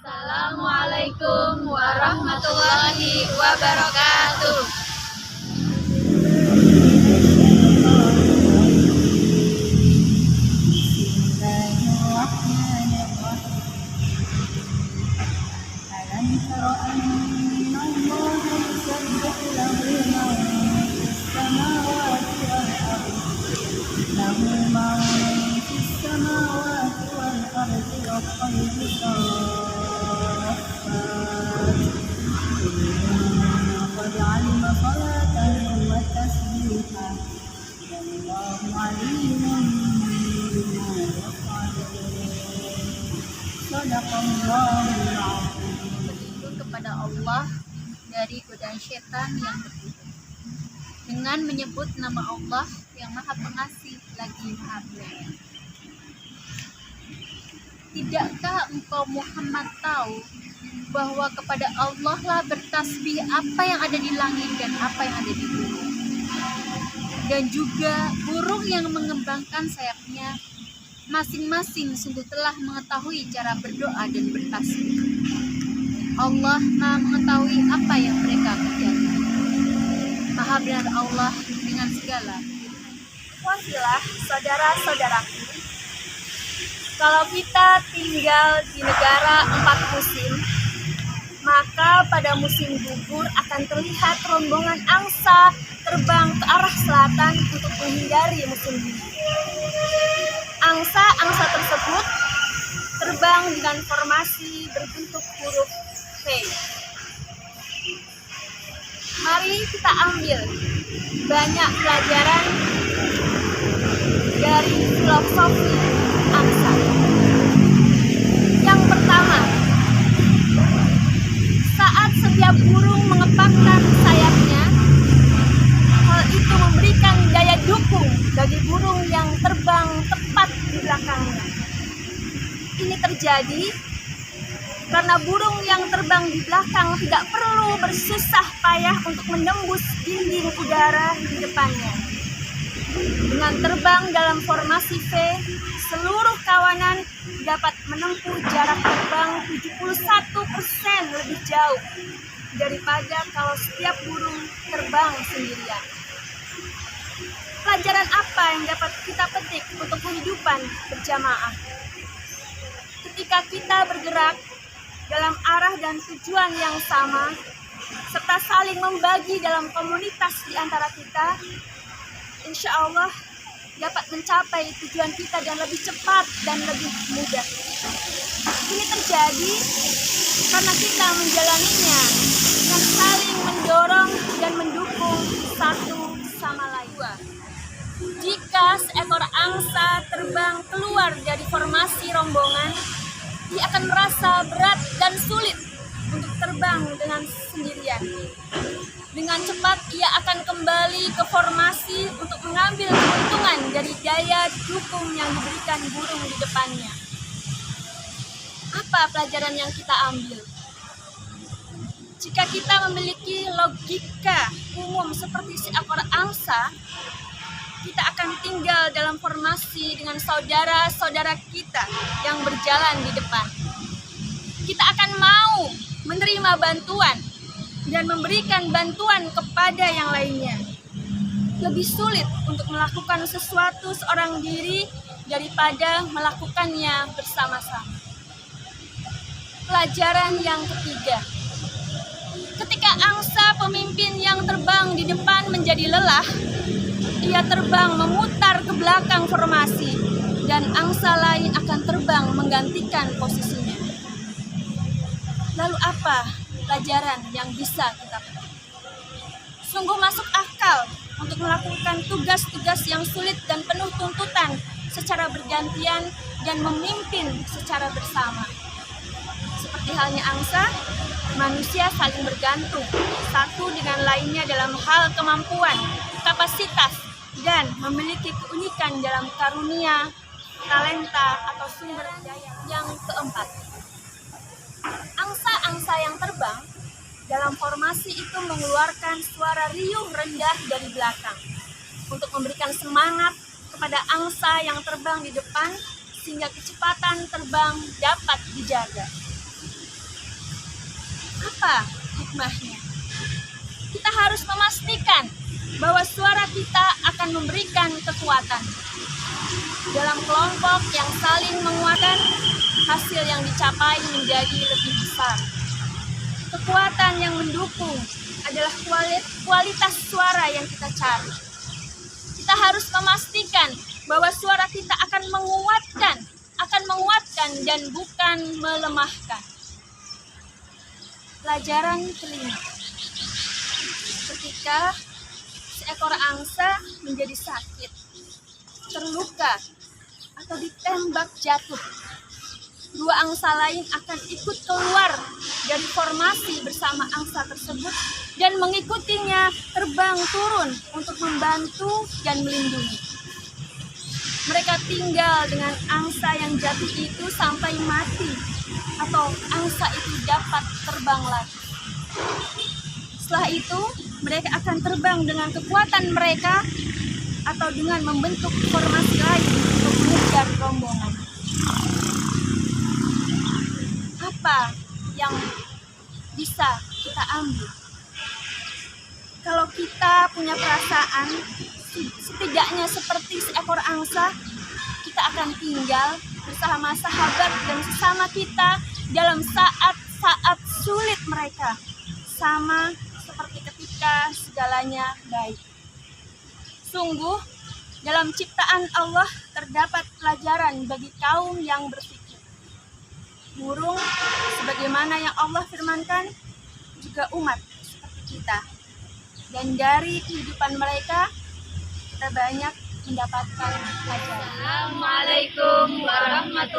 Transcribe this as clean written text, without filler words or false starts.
Assalamualaikum warahmatullahi wabarakatuh. Berlindung kepada Allah dari godaan setan yang bertipu dengan menyebut nama Allah yang Maha Pengasih lagi Maha Penyayang. Tidakkah engkau Muhammad tahu bahwa kepada Allah lah bertasbih apa yang ada di langit dan apa yang ada di bumi, dan juga burung yang mengembangkan sayapnya masing-masing sungguh telah mengetahui cara berdoa dan bertasbih. Allah Maha mengetahui apa yang mereka kerjakan. Maha benar Allah dengan segala firman. Wahailah saudara-saudaraku, kalau kita tinggal di negara 4 musim, maka pada musim gugur akan terlihat rombongan angsa terbang ke arah selatan untuk menghindari musim dingin. Angsa-angsa tersebut terbang dengan formasi berbentuk huruf V. Mari kita ambil banyak pelajaran dari filosofi angsa. Yang pertama, saat setiap burung mengepakkan sayapnya, hal itu memberikan daya dukung bagi burung yang terbang tepat di belakangnya. Ini terjadi karena burung yang terbang di belakang tidak perlu bersusah payah untuk menembus dinding udara di depannya. Dengan terbang dalam formasi V, seluruh kawanan dapat menempuh jarak terbang 71% lebih jauh daripada kalau setiap burung terbang sendirian. Pelajaran apa yang dapat kita petik untuk kehidupan berjamaah? Ketika kita bergerak dalam arah dan tujuan yang sama, serta saling membagi dalam komunitas di antara kita, insya Allah dapat mencapai tujuan kita dan lebih cepat dan lebih mudah. Ini terjadi karena kita menjalaninya dengan saling mendorong dan mendukung satu sama lain. Jika seekor angsa terbang keluar dari formasi rombongan, dia akan merasa berat dan sulit untuk terbang dengan sendirian. Dengan cepat ia akan kembali ke formasi untuk mengambil keuntungan dari daya dukung yang diberikan burung di depannya. Apa pelajaran yang kita ambil? Jika kita memiliki logika umum seperti seekor angsa, kita akan tinggal dalam formasi dengan saudara-saudara kita yang berjalan di depan. Kita akan mau menerima bantuan dan memberikan bantuan kepada yang lainnya. Lebih sulit untuk melakukan sesuatu seorang diri daripada melakukannya bersama-sama. Pelajaran yang ketiga, ketika angsa pemimpin yang terbang di depan menjadi lelah, ia terbang memutar ke belakang formasi dan angsa lain akan terbang menggantikan posisinya. Lalu apa pelajaran yang bisa kita petik? Sungguh masuk akal untuk melakukan tugas-tugas yang sulit dan penuh tuntutan secara bergantian dan memimpin secara bersama. Seperti halnya angsa, manusia saling bergantung satu dengan lainnya dalam hal kemampuan, kapasitas, dan memiliki keunikan dalam karunia, talenta, atau sumber daya. Yang keempat, angsa-angsa yang terbang dalam formasi itu mengeluarkan suara riuh rendah dari belakang untuk memberikan semangat kepada angsa yang terbang di depan sehingga kecepatan terbang dapat dijaga. Apa hikmahnya? Kita harus memastikan bahwa suara kita akan memberikan kekuatan. Dalam kelompok yang saling menguatkan, hasil yang dicapai menjadi lebih besar. Kekuatan yang mendukung adalah kualitas suara yang kita cari. Kita harus memastikan bahwa suara kita akan menguatkan dan bukan melemahkan. Pelajaran kelima. Ketika seekor angsa menjadi sakit, terluka, atau ditembak jatuh, dua angsa lain akan ikut keluar dari formasi bersama angsa tersebut dan mengikutinya terbang turun untuk membantu dan melindungi. Mereka tinggal dengan angsa yang jatuh itu sampai mati atau angsa itu dapat terbang lagi. Setelah itu, mereka akan terbang dengan kekuatan mereka atau dengan membentuk formasi lain untuk mengejar rombongan. Apa yang bisa kita ambil? Kalau kita punya perasaan, setidaknya seperti seekor angsa, kita akan tinggal bersama sahabat dan sesama kita dalam saat-saat sulit mereka, sama seperti ketika segalanya baik. Sungguh, dalam ciptaan Allah terdapat pelajaran bagi kaum yang berpikir. Burung, sebagaimana yang Allah firmankan, juga umat seperti kita. Dan dari kehidupan mereka, kita banyak mendapatkan pelajaran. Assalamualaikum warahmatullahi